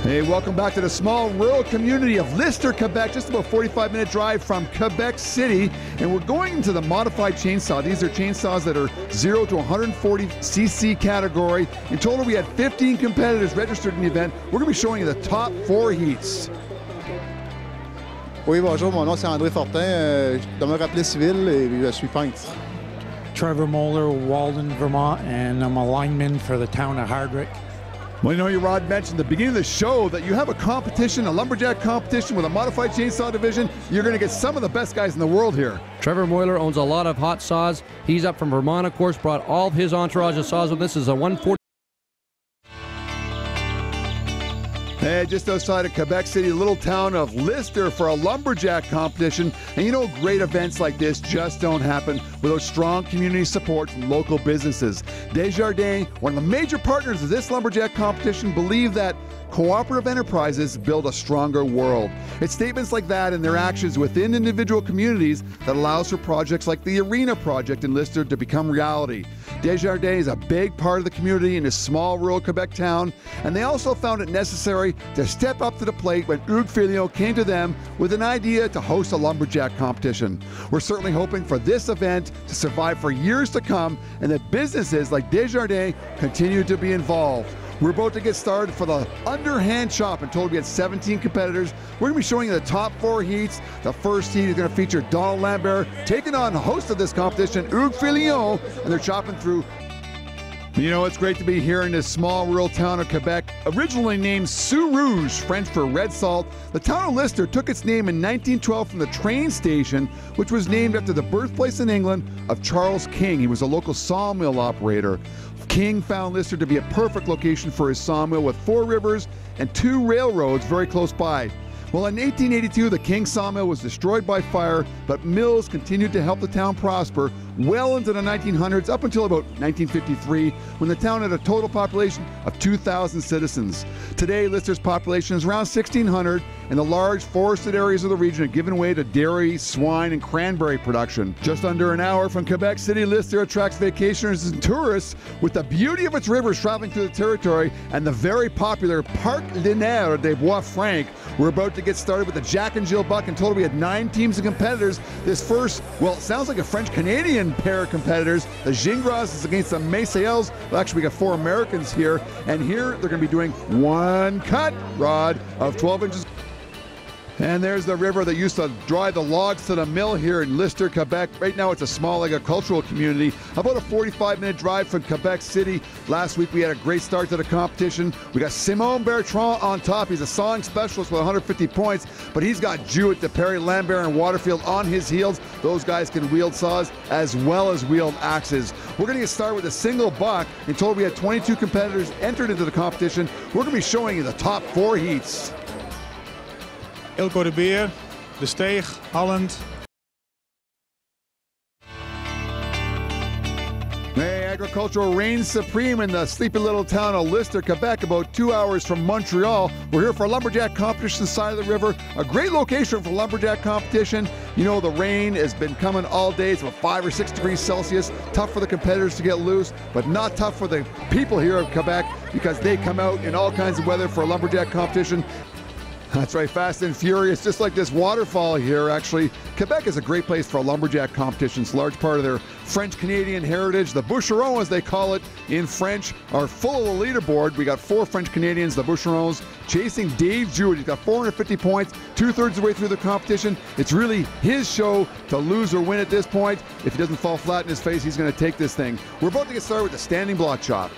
Hey, welcome back to the small rural community of Lyster, Quebec, just about 45-minute drive from Quebec City. And we're going into the modified chainsaw. These are chainsaws that are 0 to 140cc category. In total, we had 15 competitors registered in the event. We're going to be showing you the top 4 heats. Oui, bonjour, mon nom c'est André Fortin, je demeure appelé civil et je suis peintre. Trevor Moeller, Walden, Vermont, and I'm a lineman for the town of Hardwick. Well, you know, Rod mentioned at the beginning of the show that you have a competition, a lumberjack competition with a modified chainsaw division. You're going to get some of the best guys in the world here. Trevor Moeller owns a lot of hot saws. He's up from Vermont, of course, brought all of his entourage of saws with. This is a 140. Hey, just outside of Quebec City, the little town of Lyster for a lumberjack competition. And you know, great events like this just don't happen without strong community support from local businesses. Desjardins, one of the major partners of this lumberjack competition, believe that cooperative enterprises build a stronger world. It's statements like that and their actions within individual communities that allows for projects like the Arena project in Lyster to become reality. Desjardins is a big part of the community in this small rural Quebec town, and they also found it necessary to step up to the plate when Hugues Fillion came to them with an idea to host a lumberjack competition. We're certainly hoping for this event to survive for years to come and that businesses like Desjardins continue to be involved. We're about to get started for the underhand chop and told we had 17 competitors. We're going to be showing you the top 4 heats. The first heat is going to feature Donald Lambert taking on the host of this competition, Hugues Fillion, and they're chopping through. You know, it's great to be here in this small rural town of Quebec, originally named Sioux Rouge, French for red salt. The town of Lyster took its name in 1912 from the train station, which was named after the birthplace in England of Charles King. He was a local sawmill operator. King found Lyster to be a perfect location for his sawmill with 4 rivers and 2 railroads very close by. Well, in 1882, the King sawmill was destroyed by fire, but mills continued to help the town prosper well into the 1900s, up until about 1953, when the town had a total population of 2,000 citizens. Today, Lyster's population is around 1,600, and the large forested areas of the region have given way to dairy, swine, and cranberry production. Just under an hour from Quebec City, Lyster attracts vacationers and tourists with the beauty of its rivers traveling through the territory and the very popular Parc Linéaire des Bois Francs. We're about to get started with the Jack and Jill Buck. In total, we had 9 teams of competitors. This first, well, it sounds like a French-Canadian pair of competitors. The Gingras is against the Maysales. Well, actually, we got 4 Americans here. And here, they're going to be doing one cut rod of 12 inches. And there's the river that used to drive the logs to the mill here in Lyster, Quebec. Right now it's a small agricultural community, about a 45-minute drive from Quebec City. Last week we had a great start to the competition. We got Simon Bertrand on top. He's a sawing specialist with 150 points, but he's got Jewett, DePerry, Lambert, and Waterfield on his heels. Those guys can wield saws as well as wield axes. We're going to get started with a single buck. In total we had 22 competitors entered into the competition. We're going to be showing you the top 4 heats. Ilko de Beer, De Steeg, Holland. Hey, agricultural reigns supreme in the sleepy little town of Lyster, Quebec, about 2 hours from Montreal. We're here for a lumberjack competition side of the river. A great location for lumberjack competition. You know, the rain has been coming all day. It's about 5 or 6 degrees Celsius. Tough for the competitors to get loose, but not tough for the people here of Quebec because they come out in all kinds of weather for a lumberjack competition. That's right, fast and furious, just like this waterfall here, actually. Quebec is a great place for a lumberjack competition. It's a large part of their French-Canadian heritage. The bûcherons, as they call it in French, are full of the leaderboard. We got 4 French-Canadians, the bûcherons, chasing Dave Jewett. He's got 450 points, 2/3 of the way through the competition. It's really his show to lose or win at this point. If he doesn't fall flat in his face, he's going to take this thing. We're about to get started with the standing block chop.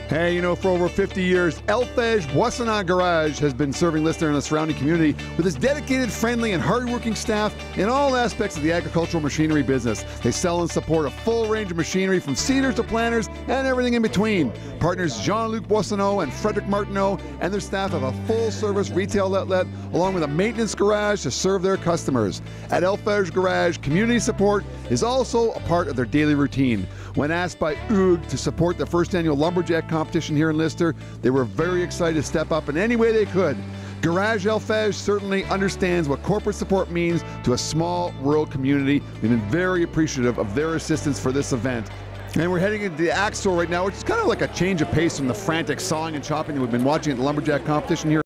Hey, you know, for over 50 years, Elfage Boissonade Garage has been serving Lyster and the surrounding community with its dedicated, friendly, and hardworking staff in all aspects of the agricultural machinery business. They sell and support a full range of machinery from seeders to planters and everything in between. Partners Jean-Luc Boissonneau and Frederic Martineau and their staff have a full-service retail outlet along with a maintenance garage to serve their customers. At Elfage Garage, community support is also a part of their daily routine. When asked by Hugues to support the first annual Lumberjack competition here in Lyster, they were very excited to step up in any way they could. Garage Elfage certainly understands what corporate support means to a small rural community. We've been very appreciative of their assistance for this event. And we're heading into the axe store right now, which is kind of like a change of pace from the frantic sawing and chopping that we've been watching at the Lumberjack competition here.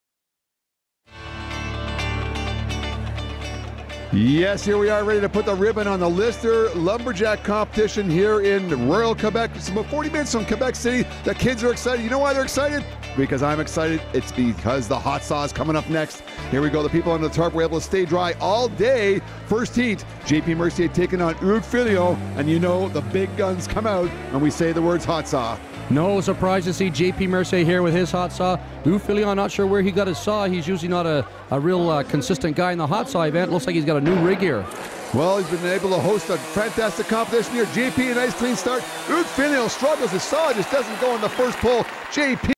Yes, here we are ready to put the ribbon on the Lyster Lumberjack competition here in Royal Quebec. It's about 40 minutes from Quebec City. The kids are excited. You know why they're excited? Because I'm excited. It's because the hot saw is coming up next. Here we go. The people under the tarp were able to stay dry all day. First heat, JP Mercier taking on Hugues Fillion. And you know the big guns come out when we say the words hot saw. No surprise to see JP Mercier here with his hot saw. Hugues Fillion, not sure where he got his saw. He's usually not a real consistent guy in the hot saw event. Looks like he's got a new rig here. Well, he's been able to host a fantastic competition here. JP, a nice clean start. Hugues Fillion struggles. His saw just doesn't go in the first pull. JP